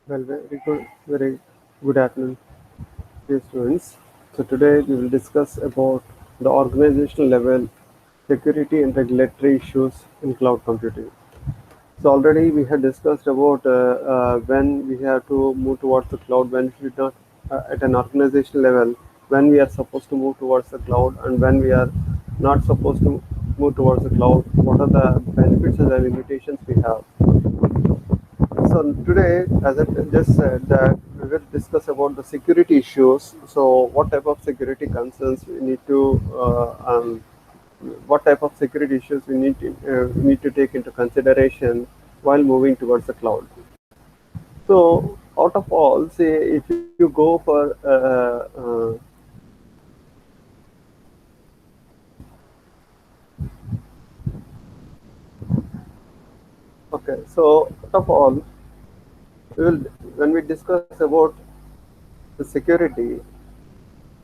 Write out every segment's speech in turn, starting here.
Well, very good afternoon, dear students. So today we will discuss about the organizational level security and regulatory issues in cloud computing. So already we had discussed about when we have to move towards the cloud, when we not at an organizational level, when we are supposed to move towards the cloud, and when we are not supposed to move towards the cloud. What are the benefits and the limitations we have? So today, as I just said, that we will discuss about the security issues. So what type of security concerns we need to, what type of security issues we need to take into consideration while moving towards the cloud. So out of all, say if you go for okay, so out of all, we will when we discuss about the security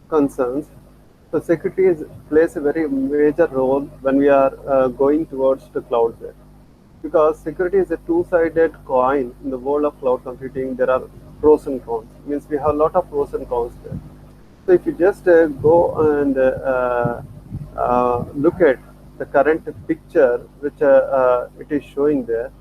concerns. So security plays a very major role when we are going towards the cloud there. Because security is a two-sided coin in the world of cloud computing. There are pros and cons. Means we have a lot of pros and cons there. So if you just go and look at the current picture which it is showing there.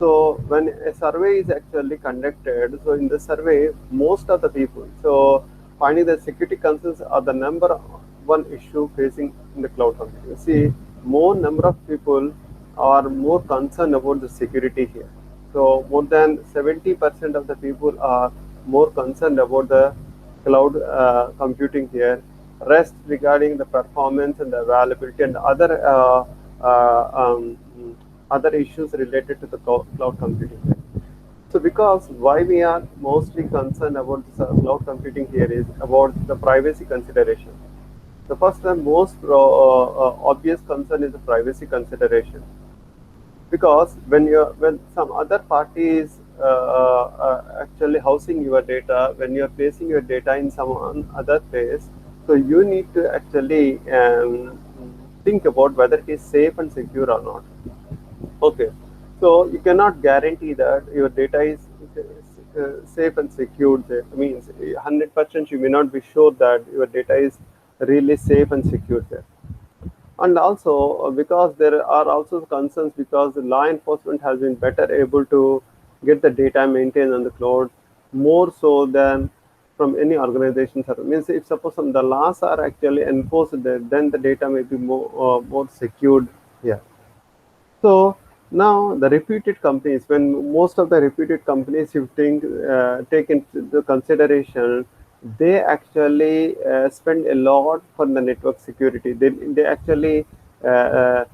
So when a survey is actually conducted, so in the survey, most of the people, so finding the security concerns are the number one issue facing in the cloud computing. See, more number of people are more concerned about the security here. So more than 70% of the people are more concerned about the cloud computing here. Rest regarding the performance and the availability and uh, um, other issues related to the cloud computing. So because why we are mostly concerned about this cloud computing here is about the privacy consideration. The first and most obvious concern is the privacy consideration, because when some other party is actually housing your data, when you are placing your data in some other place, so you need to actually think about whether it is safe and secure or not. Okay, so you cannot guarantee that your data is safe and secured. There means 100% you may not be sure that your data is really safe and secure there. And also because there are also concerns, because the law enforcement has been better able to get the data maintained on the cloud more so than from any organization. Means if suppose the laws are actually enforced there, then the data may be more secured here. So now the reputed companies, when most of the reputed companies, you think take into the consideration, they actually spend a lot for the network security. They actually pay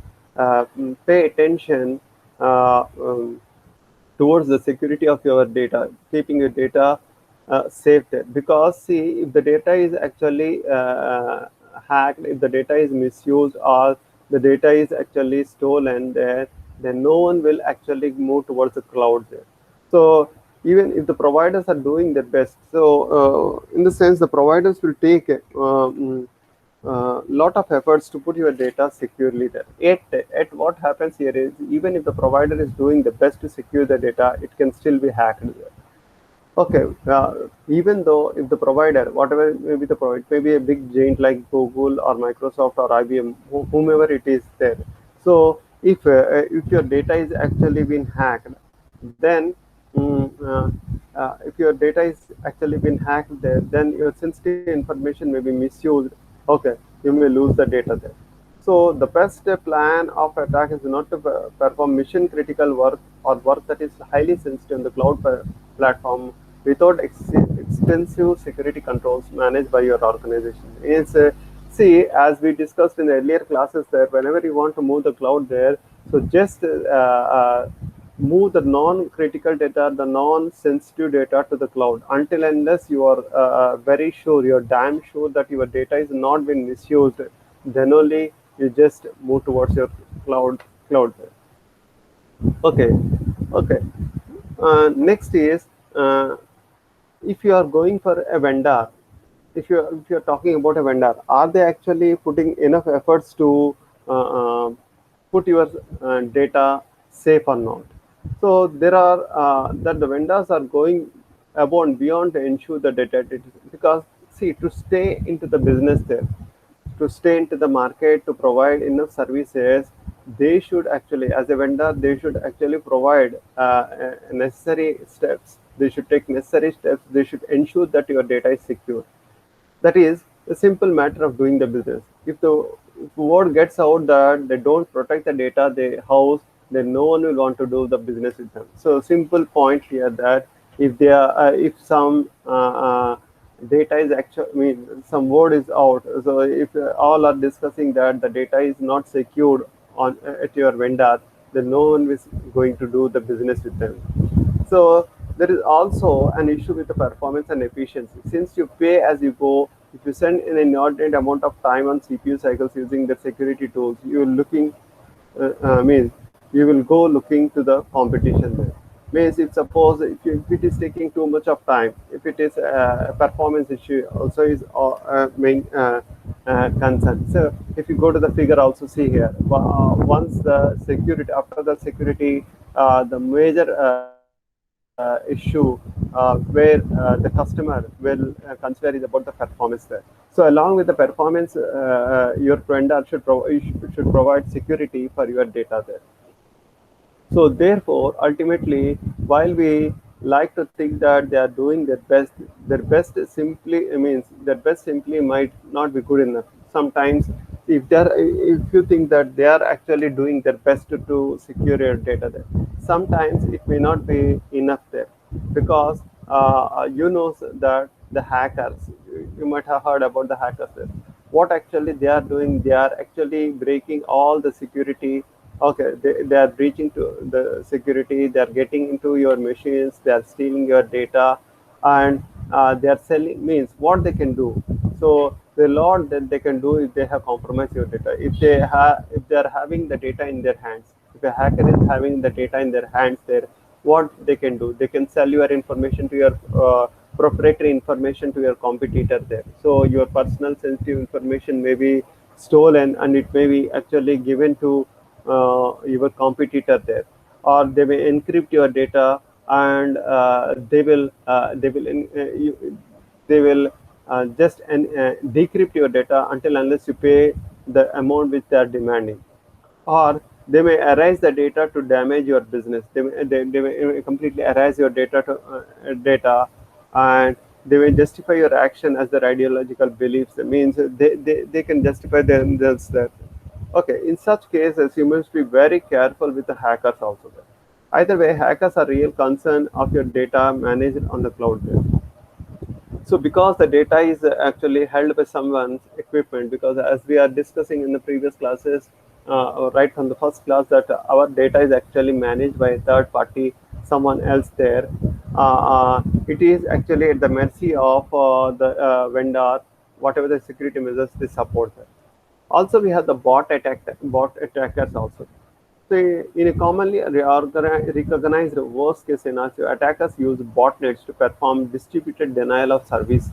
attention towards the security of your data, keeping your data safe there. Because see, if the data is actually hacked, if the data is misused, or the data is actually stolen there, then no one will actually move towards the cloud there. So even if the providers are doing their best, so in the sense the providers will take lot of efforts to put your data securely there. At what happens here is, even if the provider is doing the best to secure the data, it can still be hacked there. Okay, even though if the provider, whatever may be the provider, maybe a big giant like Google or Microsoft or IBM, whomever it is there. So if your data is actually been hacked, then if your data is actually been hacked there, then your sensitive information may be misused. Okay, you may lose the data there. So the best plan of attack is not to perform mission critical work or work that is highly sensitive in the cloud platform without extensive security controls managed by your organization. Is see, as we discussed in the earlier classes there, whenever you want to move the cloud there, so just move the non-critical data, the non-sensitive data to the cloud until unless you are very sure, you're damn sure that your data is not been misused, then only you just move towards your cloud. Okay, okay. Next is if you are going for a vendor, if you're talking about a vendor, are they actually putting enough efforts to put your data safe or not? So there are that the vendors are going above and beyond to ensure the data. Because see, to stay into the business there, to stay into the market, to provide enough services, they should actually, as a vendor, they should actually provide necessary steps. They should take necessary steps. They should ensure that your data is secure. That is a simple matter of doing the business. If word gets out that they don't protect the data they house, then no one will want to do the business with them. So simple point here that if some data is actually, I mean, some word is out. So if all are discussing that the data is not secured on at your vendor, then no one is going to do the business with them. So there is also an issue with the performance and efficiency. Since you pay as you go, if you spend an inordinate amount of time on CPU cycles using the security tools, you are looking, means you will go looking to the competition there. Means if suppose if it is taking too much of time, if it is a performance issue, also is main concern. So if you go to the figure, also see here, once the security, after the security, the major issue where the customer will consider is about the performance there. So along with the performance, your vendor should provide security for your data there. So therefore, ultimately, while we like to think that they are doing their best simply means their best simply might not be good enough. Sometimes, if you think that they are actually doing their best to secure your data there, sometimes it may not be enough there, because you know that the hackers, you might have heard about the hackers there. What actually they are doing, they are actually breaking all the security. Okay, they are breaching to the security, they are getting into your machines, they are stealing your data, and they are selling, means what they can do. So the lot that they can do is they have compromised your data. If they are having the data in their hands, if a hacker is having the data in their hands there, what they can do, they can sell your information to your proprietary information to your competitor there. So your personal sensitive information may be stolen, and it may be actually given to your competitor there, or they may encrypt your data, and they will just decrypt your data until unless you pay the amount which they are demanding. Or they may erase the data to damage your business. They may completely erase your data, and they may justify your action as their ideological beliefs. It means they can justify themselves that. Okay, in such cases, you must be very careful with the hackers also. Either way, hackers are real concern of your data managed on the cloud there. So because the data is actually held by someone's equipment, because as we are discussing in the previous classes, right from the first class, that our data is actually managed by a third party, someone else there. It is actually at the mercy of the vendor, whatever the security measures they support there. Also, we have the bot attackers also. So, in a commonly recognized worst case scenario, attackers use botnets to perform distributed denial of service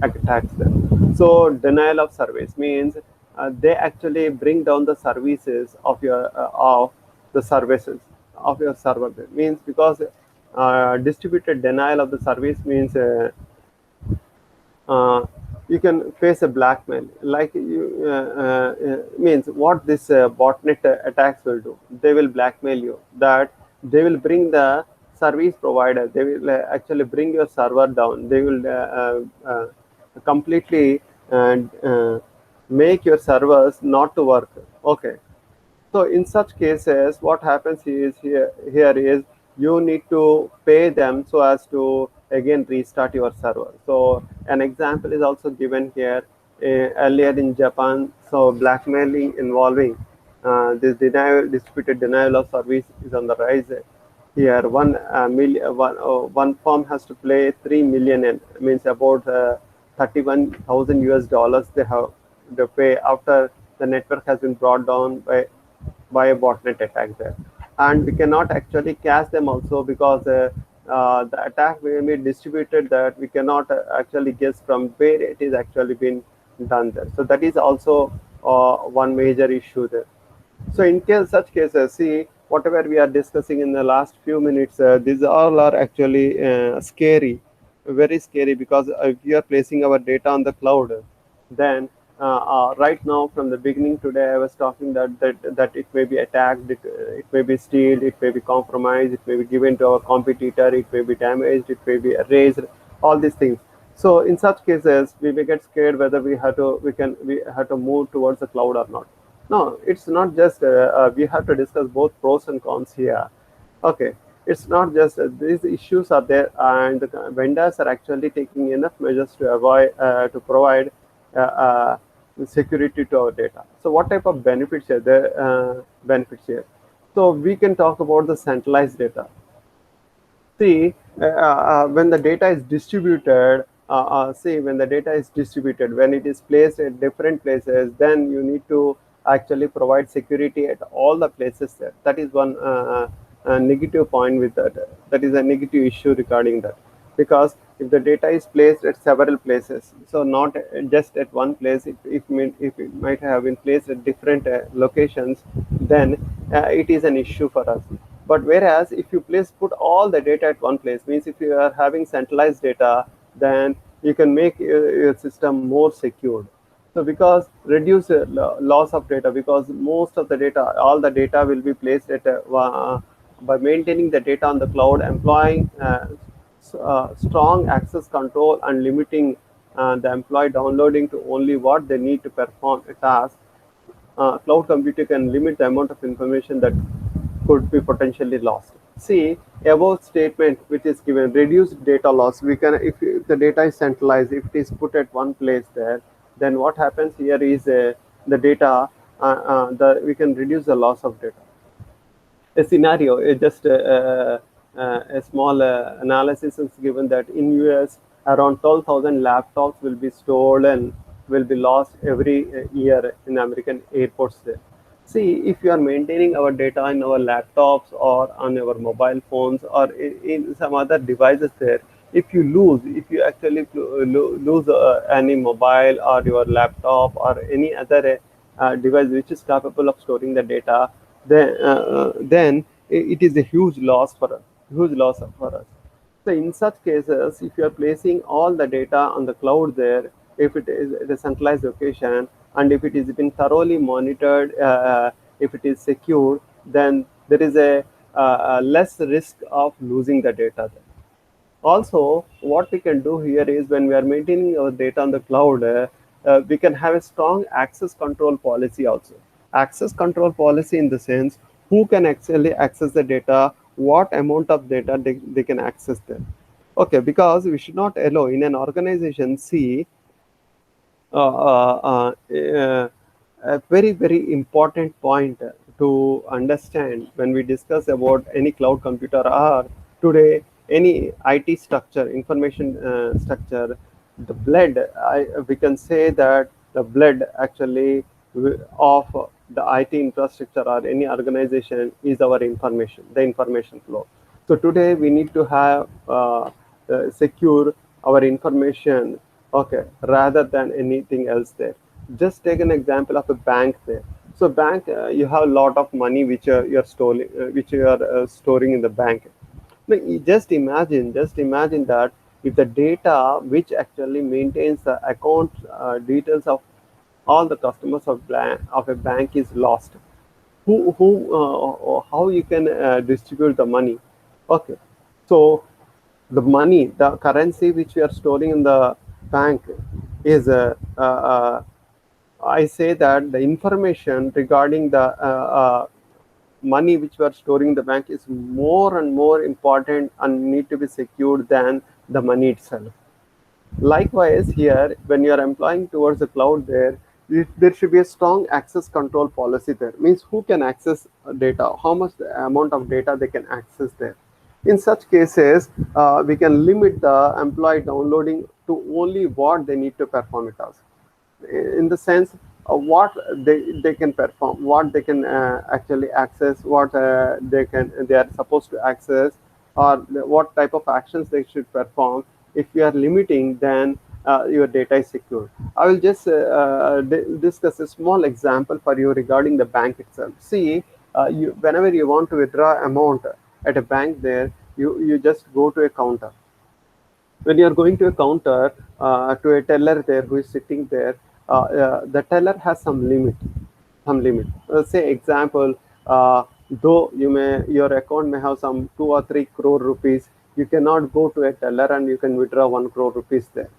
attacks. Then. So, denial of service means they actually bring down the services of the services of your server. That means because distributed denial of the service means uh, you can face a blackmail, like you means what this botnet attacks will do, they will blackmail you, that they will bring the service provider, they will actually bring your server down, they will completely make your servers not to work. Okay, so in such cases, what happens is here is you need to pay them so as to again restart your server. So an example is also given here. Earlier in Japan, so blackmailing involving this disputed denial of service is on the rise. Here, one firm has to pay 3 million, means about 31,000 US dollars they have to pay after the network has been brought down by a botnet attack there. And we cannot actually catch them also, because the attack will be distributed that we cannot actually guess from where it is actually been done there. So that is also one major issue there. So in such cases, see whatever we are discussing in the last few minutes, these all are actually scary. very scary, because if we are placing our data on the cloud, then right now from the beginning today I was talking that it may be attacked, it may be stealed, it may be compromised, it may be given to our competitor, it may be damaged, it may be erased, all these things. So in such cases we may get scared whether we have to move towards the cloud or not. No, it's not just we have to discuss both pros and cons here. Okay, it's not just these issues are there, and the vendors are actually taking enough measures to avoid to provide security to our data. So, what type of benefits are there? Benefits here. So, we can talk about the centralized data. See, when the data is distributed, when the data is distributed, when it is placed at different places, then you need to actually provide security at all the places there. That is one negative point with that. That is a negative issue regarding that. Because if the data is placed at several places, so not just at one place, if it might have been placed at different locations, then it is an issue for us. But whereas if you put all the data at one place, means if you are having centralized data, then you can make your system more secured. So because reduce loss of data, because most of the data, all the data will be placed at by maintaining the data on the cloud, employing strong access control and limiting the employee downloading to only what they need to perform a task. Cloud computing can limit the amount of information that could be potentially lost. See, above statement which is given, reduced data loss. We can, if the data is centralized, if it is put at one place there, then what happens here is the data, we can reduce the loss of data. A scenario, just a small analysis is given that in US around 12,000 laptops will be stolen, will be lost every year in American airports there. See, if you are maintaining our data in our laptops or on our mobile phones or in some other devices there, if you actually lose any mobile or your laptop or any other device which is capable of storing the data, then it is a huge loss for us, huge loss for us. So in such cases, if you are placing all the data on the cloud there, if it is at a centralized location and if it is been thoroughly monitored, if it is secure, then there is a less risk of losing the data there. Also, what we can do here is when we are maintaining our data on the cloud, we can have a strong access control policy also. Access control policy in the sense who can actually access the data, what amount of data they can access them. Okay, because we should not allow in an organization, see, a very very important point to understand when we discuss about any cloud computer or today any IT structure, information structure, the blood, we can say that the blood actually of the IT infrastructure or any organization is our information, the information flow. So today we need to have secure our information, okay, rather than anything else there. Just take an example of a bank there. So bank, you have a lot of money which you are storing in the bank. Now, just imagine that if the data which actually maintains the account details of all the customers of a bank is lost, how you can distribute the money? Okay, so the money, the currency which we are storing in the bank is I say that the information regarding the money which we are storing in the bank is more and more important and need to be secured than the money itself. Likewise, here, when you are employing towards the cloud there, there should be a strong access control policy there. Means who can access data, how much the amount of data they can access there. In such cases, we can limit the employee downloading to only what they need to perform a task. In the sense of what they can perform, what they can actually access, what they are supposed to access, or what type of actions they should perform. If you are limiting, then your data is secure. I will just discuss a small example for you regarding the bank itself. See, whenever you want to withdraw amount at a bank there, you just go to a counter. when you're going to a counter, to a teller there who is sitting there, the teller has some limit. Say example, though your account may have some 2 or 3 crore rupees, you cannot go to a teller and you can withdraw 1 crore rupees there.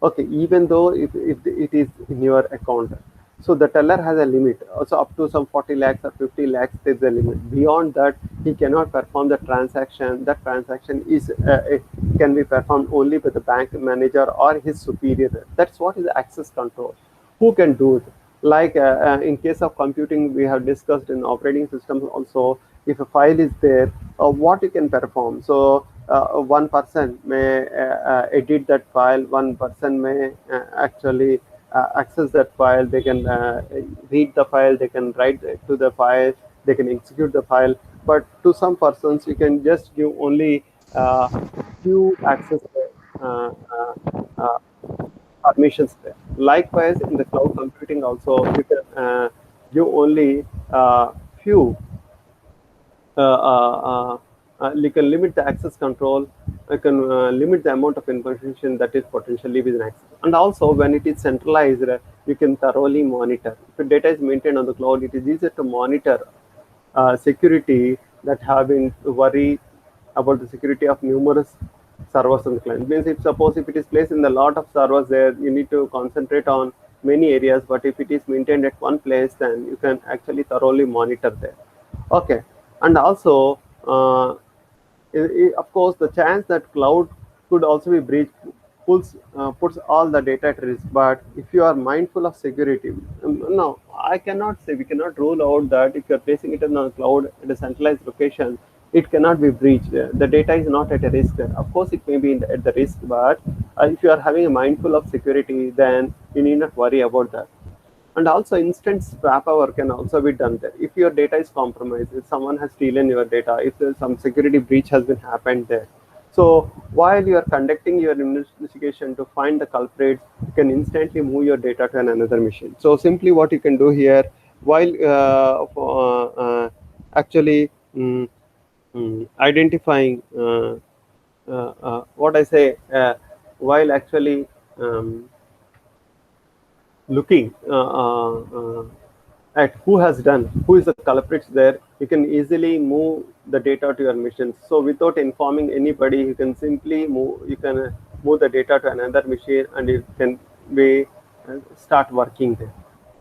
Okay, even though if it is in your account. So the teller has a limit. Also up to some 40 lakhs or 50 lakhs, there's a limit. Beyond that, he cannot perform the transaction. That transaction it can be performed only by the bank manager or his superior. That's what is access control. Who can do it? Like in case of computing, we have discussed in operating systems also. If a file is there, what you can perform. So one person may edit that file. One person may actually access that file. They can read the file. They can write to the file. They can execute the file. But to some persons, you can just give only few access uh, uh, uh, permissions there. Likewise, in the cloud computing also, you can give only few uh, uh, you can limit the access control. You can limit the amount of information that is potentially within access. And also, when it is centralized, you can thoroughly monitor. If the data is maintained on the cloud, it is easier to monitor security that have been worried about the security of numerous servers on the client. Means if suppose if it is placed in a lot of servers there, you need to concentrate on many areas. But if it is maintained at one place, then you can actually thoroughly monitor there. Okay, and also of course, the chance that cloud could also be breached puts all the data at risk. But if you are mindful of security, no, I cannot say we cannot rule out that if you are placing it in a cloud at a centralized location, it cannot be breached. The data is not at a risk. Of course, it may be at the risk, but if you are having a mindful of security, then you need not worry about that. And also instant swap over can also be done there. If your data is compromised, if someone has stolen your data, if there's some security breach has been happened there. So while you are conducting your investigation to find the culprits, you can instantly move your data to another machine. So simply what you can do here, while actually identifying what I say, while actually looking at who has done, who is the culprits there, you can easily move the data to your machines. So without informing anybody, you can simply move the data to another machine and it can be start working there.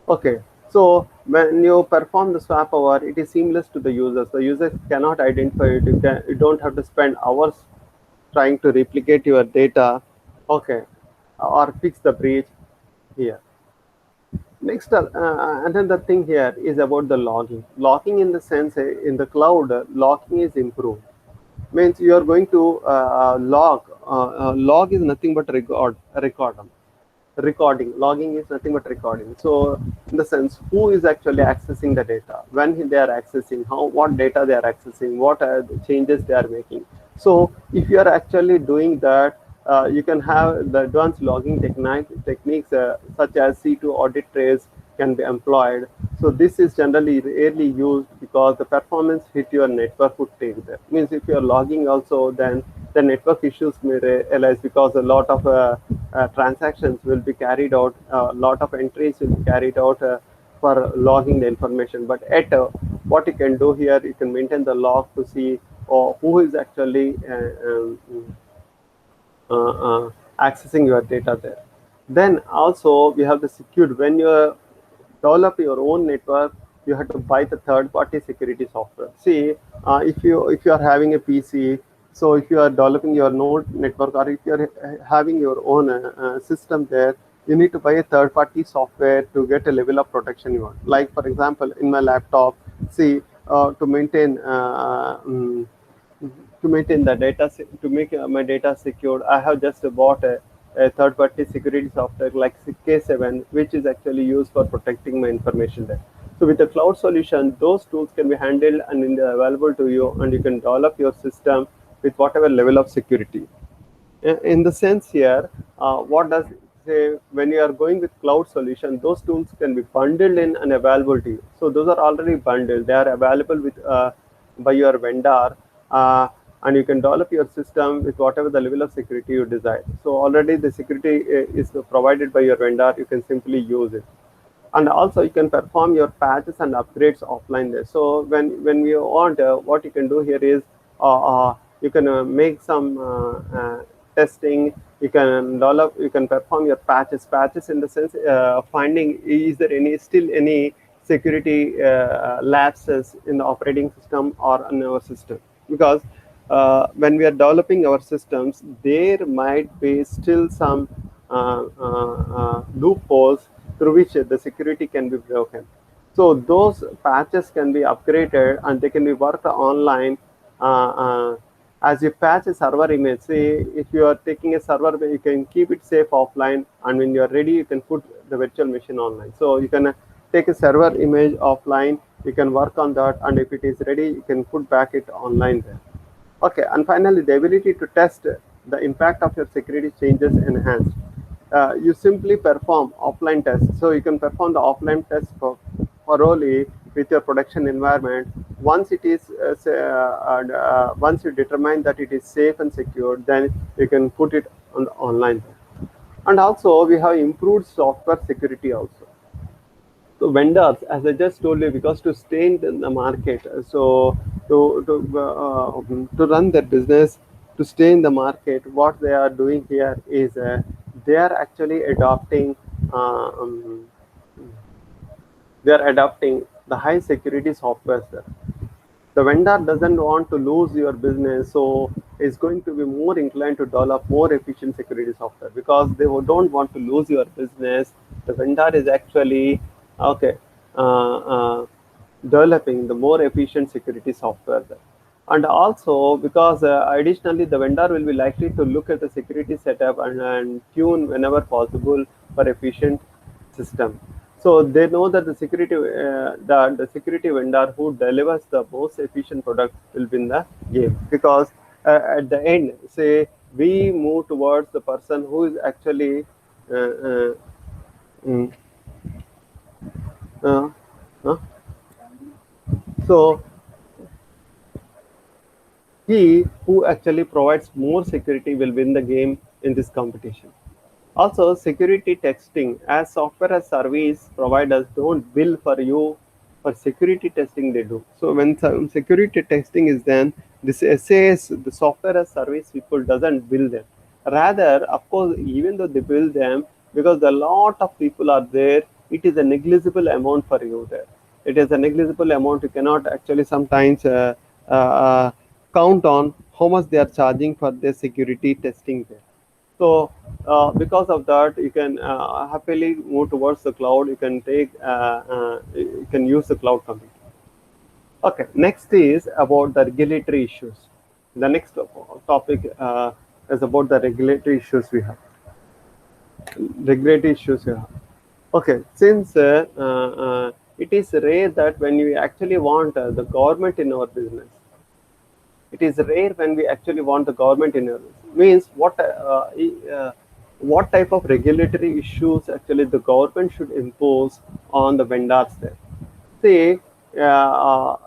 Okay, so when you perform the swap over, it is seamless to the users. The users cannot identify it. You don't have to spend hours trying to replicate your data. Okay, or fix the breach here. Next, another thing here is about the logging. Logging in the sense in the cloud, logging is improved. Means you are going to log. Log is nothing but recording. Logging is nothing but recording. So, in the sense, who is actually accessing the data, when they are accessing, what data they are accessing, what are the changes they are making. So, if you are actually doing that, you can have the advanced logging techniques such as C2 audit trace can be employed. So this is generally rarely used because the performance hit your network would take there. Means if you are logging also, then the network issues may arise because a lot of transactions will be carried out, a lot of entries will be carried out for logging the information. But at what you can do here, you can maintain the log to see who is actually accessing your data there. Then also we have the secured. When you develop your own network, you have to buy the third-party security software. See, if you are having a PC, so if you are developing your own network or if you are having your own system there, you need to buy a third-party software to get a level of protection you want. Like for example, in my laptop, see, to maintain the data to make my data secure, I have just bought a third-party security software like K7, which is actually used for protecting my information there. So with a cloud solution, those tools can be handled and they're available to you, and you can develop your system with whatever level of security. In the sense here, what does it say, when you are going with cloud solution, those tools can be bundled in and available to you. So those are already bundled. They are available with by your vendor. and you can develop your system with whatever the level of security you desire. So already the security is provided by your vendor. You can simply use it, and also you can perform your patches and upgrades offline there. So when we want, what you can do here is, you can make some testing. You can develop, you can perform your patches in the sense, finding is there any still any security lapses in the operating system or in our system, because when we are developing our systems, there might be still some loopholes through which the security can be broken. So those patches can be upgraded and they can be worked online. Uh, uh, as you patch a server image, say if you are taking a server, you can keep it safe offline, and when you are ready, you can put the virtual machine online. So you can take a server image offline, you can work on that, and if it is ready, you can put back it online there. Okay, and finally, the ability to test the impact of your security changes enhanced. You simply perform offline tests. So you can perform the offline tests thoroughly with your production environment. Once it is, once you determine that it is safe and secure, then you can put it on the online. And also, we have improved software security also. So vendors, as I just told you, because to stay in the market, so to run their business, to stay in the market, what they are doing here is, they are actually adopting, uh, um, they are adopting the high security software. The vendor doesn't want to lose your business, so is going to be more inclined to develop more efficient security software, because they don't want to lose your business. The vendor is actually, okay, uh, uh, developing the more efficient security software there. And also because additionally the vendor will be likely to look at the security setup and tune whenever possible for efficient system. So they know that the security vendor who delivers the most efficient product will win the game, because at the end, say we move towards the person who is actually uh, uh, mm, uh, uh, so he who actually provides more security will win the game in this competition. Also, security testing, as software as service providers don't bill for you for security testing, they do. So when some security testing is done, this SAS, the software as service people doesn't bill them. Rather, of course, even though they bill them, because a lot of people are there, it is a negligible amount for you there. It is a negligible amount. You cannot actually sometimes count on how much they are charging for their security testing there. So because of that, you can happily move towards the cloud. You can use the cloud computing. Okay, next is about the regulatory issues. The next topic is about the regulatory issues we have. Regulatory issues we have. Okay, since it is rare that when we actually want the government in our business, it is rare when we actually want the government in our business. Means what type of regulatory issues actually the government should impose on the vendors there. Say,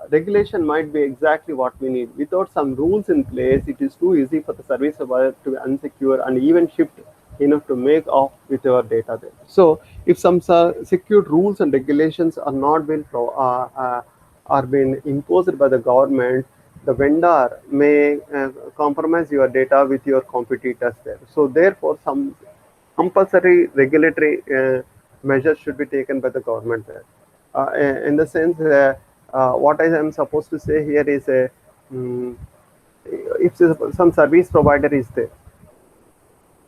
regulation might be exactly what we need. Without some rules in place, it is too easy for the service provider to be unsecure and even shift enough to make off with our data there. So, if some secured rules and regulations are not been are being imposed by the government, the vendor may compromise your data with your competitors there. So, therefore, some compulsory regulatory measures should be taken by the government there. In the sense, what I am supposed to say here is, mm, if some service provider is there,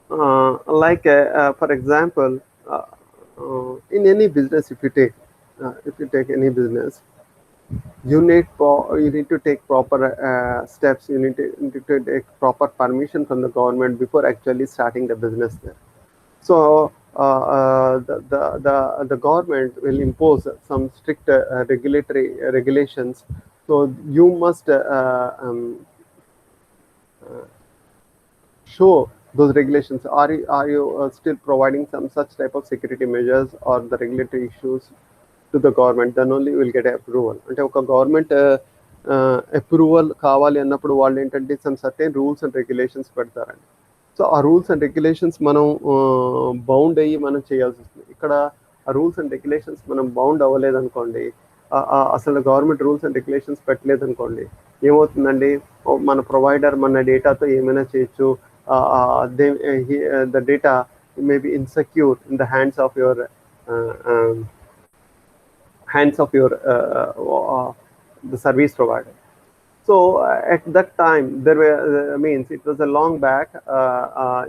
for example, in any business, if you take any business, you need to take proper steps. You need to take proper permission from the government before actually starting the business there. So the government will impose some strict regulatory regulations. So you must show those regulations. Are you still providing some such type of security measures or the regulatory issues to the government? Then only you will get approval. అంటే ఒక government approval కావాలి అన్నప్పుడు వాళ్ళు ఏంటంటే some certain rules and regulations పెడతారండి. So ఆ rules and regulations మనం bound అయ్యి మనం చేయాల్సి వస్తుంది. ఇక్కడ ఆ రూల్స్ అండ్ రెగ్యులేషన్స్ మనం బౌండ్ అవ్వలేదనుకోండి, అసలు గవర్నమెంట్ రూల్స్ అండ్ రెగ్యులేషన్స్ పెట్టలేదనుకోండి, ఏమవుతుందండి, మన ప్రొవైడర్ మన డేటాతో ఏమైనా చేయొచ్చు. The data may be insecure in the hands of your the service provider. So at that time, there were means it was a long back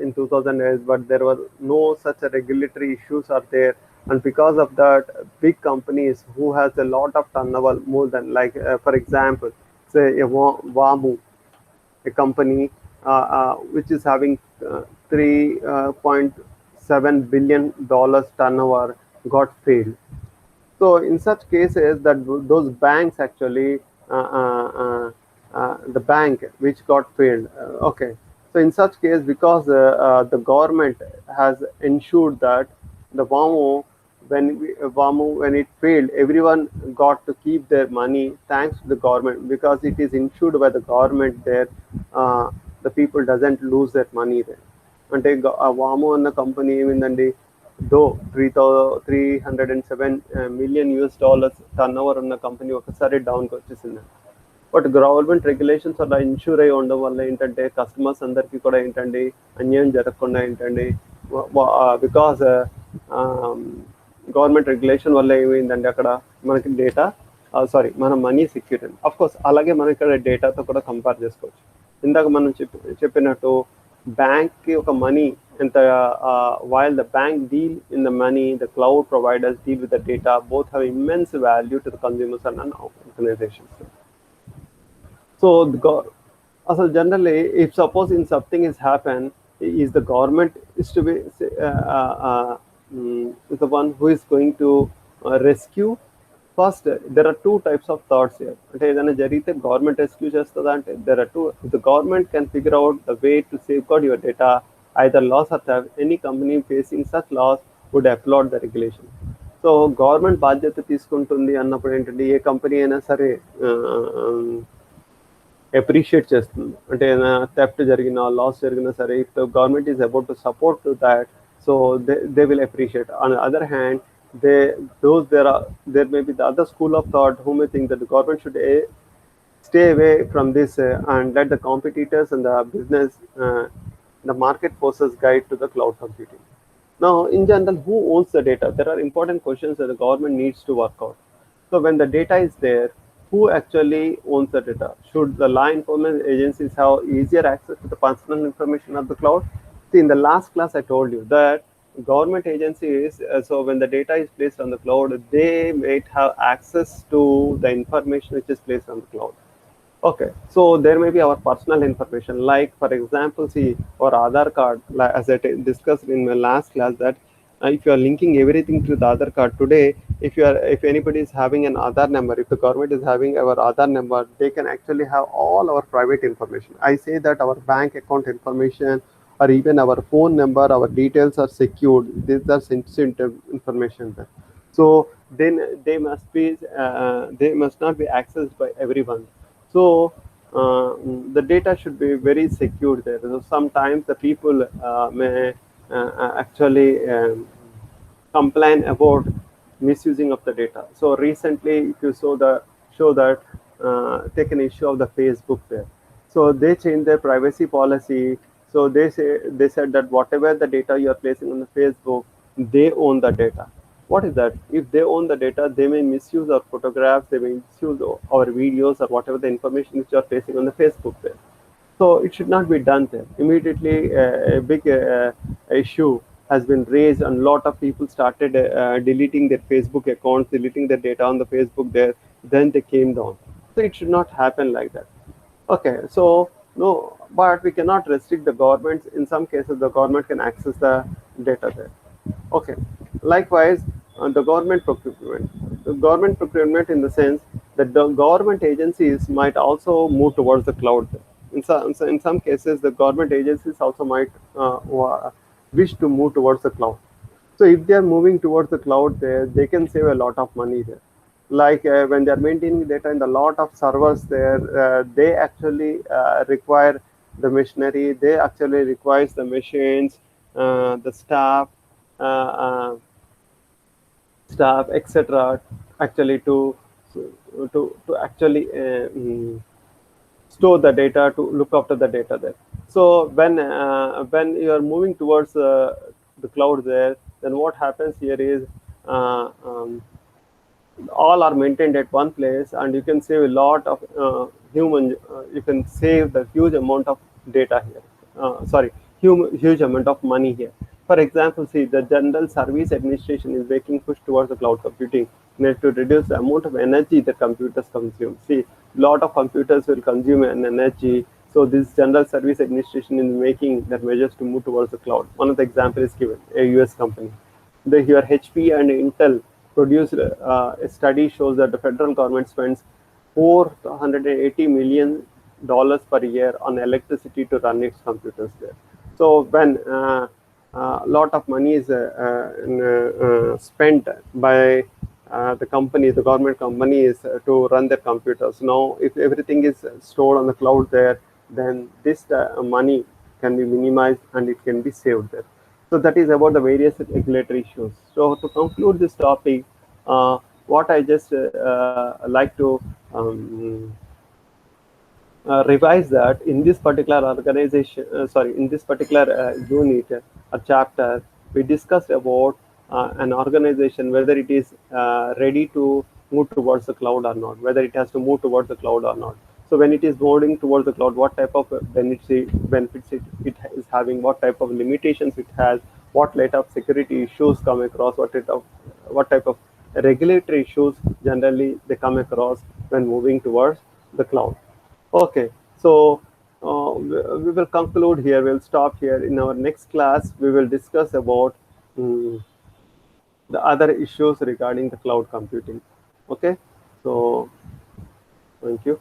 in 2000s, but there were no such a regulatory issues are there, and because of that, big companies who has a lot of turnover, more than like for example, say a Vamu, a company which is having 3.7 billion dollars turnover, got failed. So in such cases, that those banks actually, the bank which got failed. Okay. So in such case, because the government has ensured that the WAMU, when it failed, everyone got to keep their money thanks to the government, because it is insured by the government there. The people doesn't lose their money there. అంటే వాము అన్న company ఏమైందండి, దో 307 million US$ turn over ఉన్న company ఒకసారి డౌన్కి వచ్చేసింది. But government regulations అలా ensure అయ్యి ఉండడం వల్ల ఏంటంటే కస్టమర్స్ అందరికీ కూడా ఏంటండి అన్యాయం జరగకుండా ఏంటండి, బికాస్ గవర్నమెంట్ రెగ్యులేషన్ వల్ల ఏమైందండి, అక్కడ మనకి డేటా మన మనీ సెక్యూర్ అండి. అఫ్ కోర్స్ అలాగే మనం ఇక్కడ డేటాతో కూడా కంపేర్ చేసుకోవచ్చు. ఇందాక మనం చెప్పినట్టు బ్యాంక్కి ఒక మనీ ఎంత, while the bank deal in the money, the cloud providers deal with the data. Both have immense value to the consumers and organizations. So also generally, if suppose in something is happened, is the government is to be is the one who is going to rescue. First, there are two types of thoughts here. అంటే ఏదైనా జరిగితే government rescue చేస్తుందా అంటే, there are two. If the government can figure out the way to safeguard your data, either loss or theft, any company facing such loss would applaud the regulation. So government బాధ్యత తీసుకుంటుంది అన్నప్పుడు ఏంటంటే ఏ company అయినా సరే appreciate చేస్తుంది. అంటే ఏదైనా theft జరిగినా లాస్ జరిగినా సరే, if the government is about to support to that, so they will appreciate. On the other hand, there may be the other school of thought who may think that the government should stay away from this and let the competitors and the business, the market forces guide to the cloud computing. Now, in general, who owns the data? There are important questions that the government needs to work out. So when the data is there, who actually owns the data? Should the law enforcement agencies have easier access to the personal information of the cloud? See, in the last class, I told you that government agencies, so when the data is placed on the cloud, they might have access to the information which is placed on the cloud. Okay, so there may be our personal information, like for example, see our Aadhaar card, like as I discussed in my last class, that if you are linking everything to the Aadhaar card today, if anybody is having an Aadhaar number, if the government is having our Aadhaar number, they can actually have all our private information. I say that our bank account information or even our phone number, our details are secured. These are sensitive information there. So then they must not be accessed by everyone. So the data should be very secure there. So sometimes the people may actually complain about misusing of the data. So recently, if you show that take an issue of the Facebook there. So they changed their privacy policy. So they said that whatever the data you are placing on the Facebook, they own the data. What is that? If they own the data, they may misuse our photographs, they may misuse our videos or whatever the information which you are placing on the Facebook there. So it should not be done there. Immediately, a big issue has been raised, and a lot of people started deleting their Facebook accounts, deleting their data on the Facebook there. Then they came down. So it should not happen like that. Okay, so no, but we cannot restrict the government. In some cases, the government can access the data there. Okay, likewise, the government procurement. The government procurement in the sense that the government agencies might also move towards the cloud. In some cases, the government agencies also might wish to move towards the cloud. So if they are moving towards the cloud there, they can save a lot of money there. like when they are maintaining data in the lot of servers there, they actually require the machinery, they actually requires the machines, the uh, staff, etc. Actually to actually store the data, to look after the data there. So when you are moving towards the cloud there, then what happens here is all are maintained at one place, and you can save a lot of human. You can save the huge amount of data here. Sorry, huge amount of money here. For example, see, the General Service Administration is making push towards the cloud computing in order to reduce the amount of energy that computers consume. See, a lot of computers will consume an energy. So this General Service Administration is making that measures to move towards the cloud. One of the examples is given, a US company. Here HP and Intel produced a study shows that the federal government spends $480 million per year on electricity to run its computers there. So when a lot of money is spent by the government companies to run their computers. Now, if everything is stored on the cloud there, then this money can be minimized and it can be saved there. So that is about the various regulatory issues. So to conclude this topic, what I just like to revise that in this particular organization, in this particular unit or chapter, we discussed about an organization, whether it is ready to move towards the cloud or not, whether it has to move towards the cloud or not. So when it is moving towards the cloud, what type of benefits it is having, what type of limitations it has, what type of security issues come across, what type of regulatory issues generally they come across when moving towards the cloud. Okay, so we will conclude here. We'll stop here. In our next class, we will discuss about mm, the other issues regarding the cloud computing. Okay, so thank you.